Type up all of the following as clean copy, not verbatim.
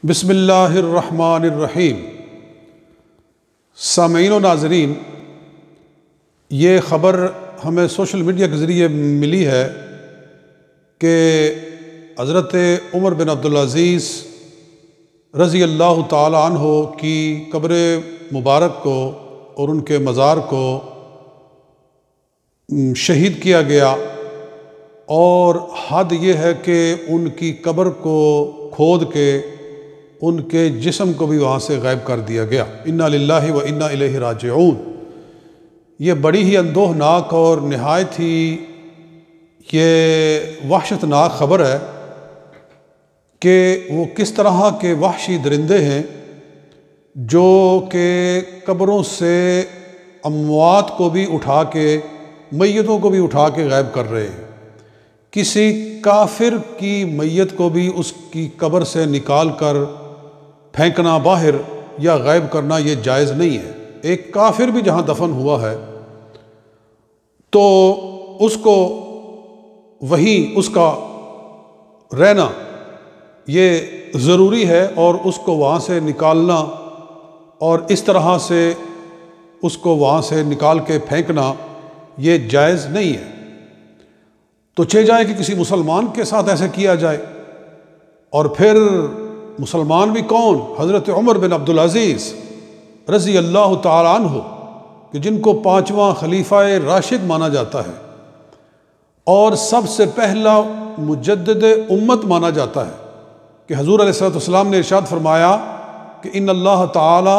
بسم اللہ الرحمن الرحیم۔ سامعین و ناظرین، یہ خبر ہمیں سوشل میڈیا کے ذریعے ملی ہے کہ حضرت عمر بن عبدالعزیز رضی اللہ تعالی عنہ کی قبر مبارک کو اور ان کے مزار کو شہید کیا گیا، اور حد یہ ہے کہ ان کی قبر کو کھود کے ان کے جسم کو بھی وہاں سے غائب کر دیا گیا۔ انا للہ و انا الیہ راجعون۔ یہ بڑی ہی اندوہناک اور نہایت ہی یہ وحشتناک خبر ہے کہ وہ کس طرح کے وحشی درندے ہیں جو کہ قبروں سے اموات کو بھی اٹھا کے، میتوں کو بھی اٹھا کے غائب کر رہے ہیں۔ کسی کافر کی میت کو بھی اس کی قبر سے نکال کر پھینکنا باہر یا غائب کرنا یہ جائز نہیں ہے۔ ایک کافر بھی جہاں دفن ہوا ہے تو اس کو وہیں اس کا رہنا یہ ضروری ہے، اور اس کو وہاں سے نکالنا اور اس طرح سے اس کو وہاں سے نکال کے پھینکنا یہ جائز نہیں ہے۔ تو چہ جائے کہ کسی مسلمان کے ساتھ ایسے کیا جائے، اور پھر مسلمان بھی کون؟ حضرت عمر بن عبدالعزیز رضی اللہ تعالی عنہ، کہ جن کو 5واں خلیفہ راشد مانا جاتا ہے اور سب سے پہلا مجدد امت مانا جاتا ہے، کہ حضور علیہ السلام نے ارشاد فرمایا کہ ان اللہ تعالی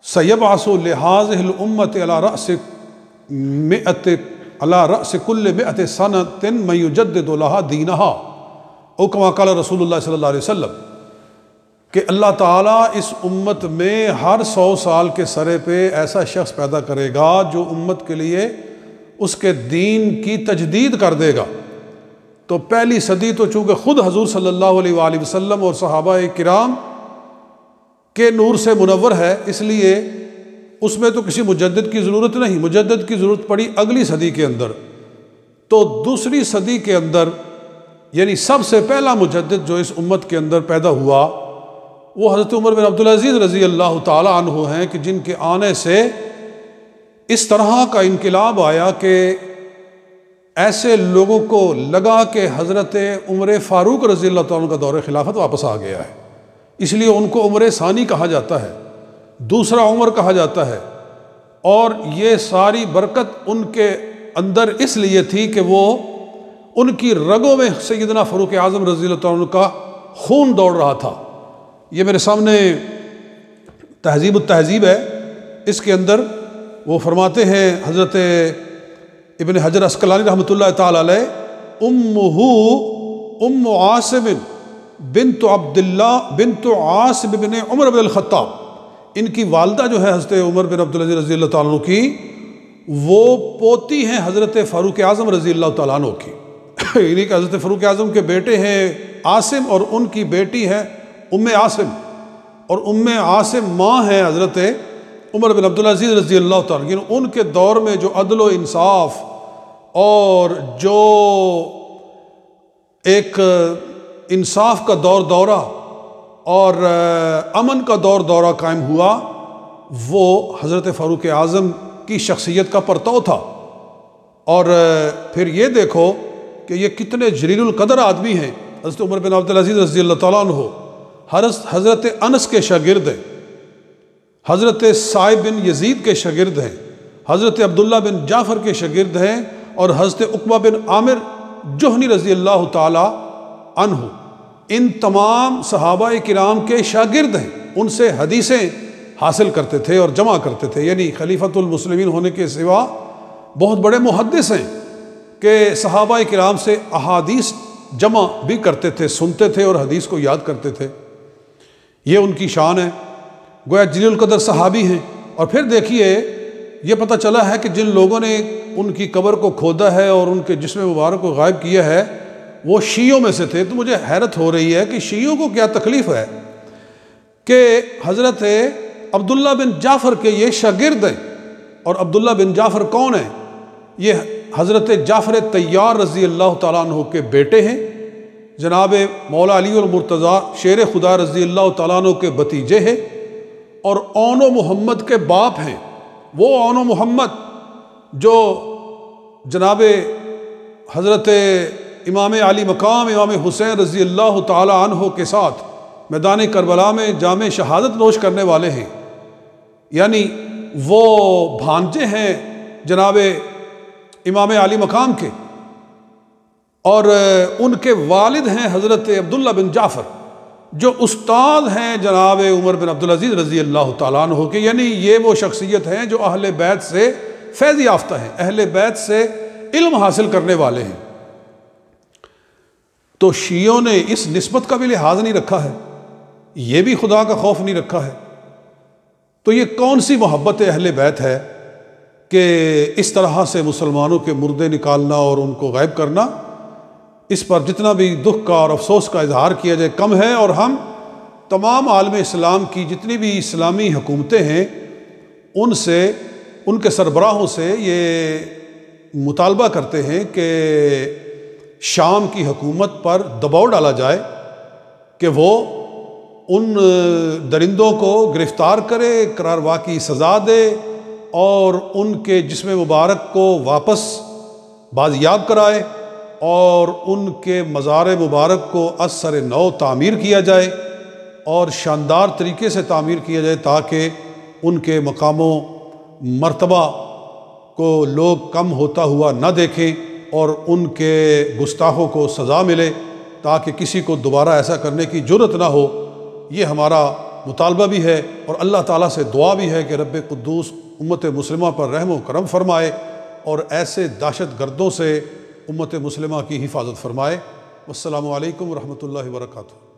سیبعث لہذہ الامت علی رأس کل مئۃ سنۃ من یجدد لہا دینہا، او کما قال رسول اللہ صلی اللہ علیہ وسلم، کہ اللہ تعالیٰ اس امت میں ہر 100 سال کے سرے پہ ایسا شخص پیدا کرے گا جو امت کے لیے اس کے دین کی تجدید کر دے گا۔ تو پہلی صدی تو چونکہ خود حضور صلی اللہ علیہ وآلہ وسلم اور صحابہ کرام کے نور سے منور ہے، اس لیے اس میں تو کسی مجدد کی ضرورت نہیں۔ مجدد کی ضرورت پڑی اگلی صدی کے اندر۔ تو دوسری صدی کے اندر یعنی سب سے پہلا مجدد جو اس امت کے اندر پیدا ہوا وہ حضرت عمر بن عبدالعزیز رضی اللہ تعالی عنہ ہیں، کہ جن کے آنے سے اس طرح کا انقلاب آیا کہ ایسے لوگوں کو لگا کہ حضرت عمر فاروق رضی اللہ تعالیٰ عنہ کا دور خلافت واپس آ گیا ہے، اس لیے ان کو عمر ثانی کہا جاتا ہے، دوسرا عمر کہا جاتا ہے۔ اور یہ ساری برکت ان کے اندر اس لیے تھی کہ وہ ان کی رگوں میں سیدنا فاروق اعظم رضی اللہ عنہ کا خون دوڑ رہا تھا۔ یہ میرے سامنے تہذیب التہذیب ہے، اس کے اندر وہ فرماتے ہیں حضرت ابن حجر عسقلانی رحمۃ اللہ تعالی علیہ، ام عاصم بنت عبداللہ بنت عاصم بن عمر بن الخطاب، ان کی والدہ جو ہے حضرت عمر بن عبدالعزیز رضی اللہ تعالیٰ عنہ کی، وہ پوتی ہیں حضرت فاروق اعظم رضی اللہ تعالیٰ عنہ کی۔ یعنی کہ حضرت فاروق اعظم کے بیٹے ہیں عاصم، اور ان کی بیٹی ہے ام عاصم، اور ام عاصم ماں ہیں حضرت عمر بن عبدالعزیز رضی اللہ تعالیٰ عنہ۔ ان کے دور میں جو عدل و انصاف اور جو ایک انصاف کا دورہ اور امن کا دورہ قائم ہوا، وہ حضرت فاروق اعظم کی شخصیت کا پرتو تھا۔ اور پھر یہ دیکھو کہ یہ کتنے جلیل القدر آدمی ہیں۔ حضرت عمر بن عبدالعزیز رضی اللہ تعالیٰ عنہ حضرت انس کے شاگرد ہیں، حضرت سعید بن یزید کے شاگرد ہیں، حضرت عبداللہ بن جعفر کے شاگرد ہیں، اور حضرت عقبہ بن عامر جہنی رضی اللہ تعالیٰ عنہ ان تمام صحابہ کرام کے شاگرد ہیں۔ ان سے حدیثیں حاصل کرتے تھے اور جمع کرتے تھے، یعنی خلیفۃ المسلمین ہونے کے سوا بہت بڑے محدث ہیں کہ صحابہ کرام سے احادیث جمع بھی کرتے تھے، سنتے تھے اور حدیث کو یاد کرتے تھے۔ یہ ان کی شان ہے، گویا جلیل القدر صحابی ہیں۔ اور پھر دیکھیے یہ پتہ چلا ہے کہ جن لوگوں نے ان کی قبر کو کھودا ہے اور ان کے جسم مبارک کو غائب کیا ہے وہ شیعوں میں سے تھے۔ تو مجھے حیرت ہو رہی ہے کہ شیعوں کو کیا تکلیف ہے کہ حضرت عبداللہ بن جعفر کے یہ شاگرد ہیں، اور عبداللہ بن جعفر کون ہیں؟ یہ حضرت جعفر طیار رضی اللہ تعالیٰ عنہ کے بیٹے ہیں، جناب مولا علی المرتضیٰ شیر خدا رضی اللہ تعالیٰ عنہ کے بھتیجے ہیں اور اون و محمد کے باپ ہیں۔ وہ اون و محمد جو جناب حضرت امام علی مقام امام حسین رضی اللہ تعالیٰ عنہ کے ساتھ میدان کربلا میں جام شہادت نوش کرنے والے ہیں، یعنی وہ بھانجے ہیں جناب امام علی مقام کے، اور ان کے والد ہیں حضرت عبداللہ بن جعفر جو استاد ہیں جناب عمر بن عبدالعزیز رضی اللہ تعالیٰ عنہ کے، یعنی یہ وہ شخصیت ہیں جو اہل بیت سے فیض یافتہ ہیں، اہل بیت سے علم حاصل کرنے والے ہیں۔ تو شیعوں نے اس نسبت کا بھی لحاظ نہیں رکھا ہے، یہ بھی خدا کا خوف نہیں رکھا ہے، تو یہ کون سی محبت اہل بیت ہے کہ اس طرح سے مسلمانوں کے مردے نکالنا اور ان کو غائب کرنا؟ اس پر جتنا بھی دکھ کا اور افسوس کا اظہار کیا جائے کم ہے، اور ہم تمام عالم اسلام کی جتنی بھی اسلامی حکومتیں ہیں ان سے، ان کے سربراہوں سے یہ مطالبہ کرتے ہیں کہ شام کی حکومت پر دباؤ ڈالا جائے کہ وہ ان درندوں کو گرفتار کرے، قراروا کی سزا دے اور ان کے جسم مبارک کو واپس بازیاب کرائے اور ان کے مزار مبارک کو از سر نو تعمیر کیا جائے اور شاندار طریقے سے تعمیر کیا جائے تاکہ ان کے مقام و مرتبہ کو لوگ کم ہوتا ہوا نہ دیکھیں اور ان کے گستاخوں کو سزا ملے تاکہ کسی کو دوبارہ ایسا کرنے کی جرت نہ ہو۔ یہ ہمارا مطالبہ بھی ہے اور اللہ تعالیٰ سے دعا بھی ہے کہ رب قدوس امت مسلمہ پر رحم و کرم فرمائے اور ایسے دہشت گردوں سے امت مسلمہ کی حفاظت فرمائے۔ والسلام علیکم ورحمۃ اللہ وبرکاتہ۔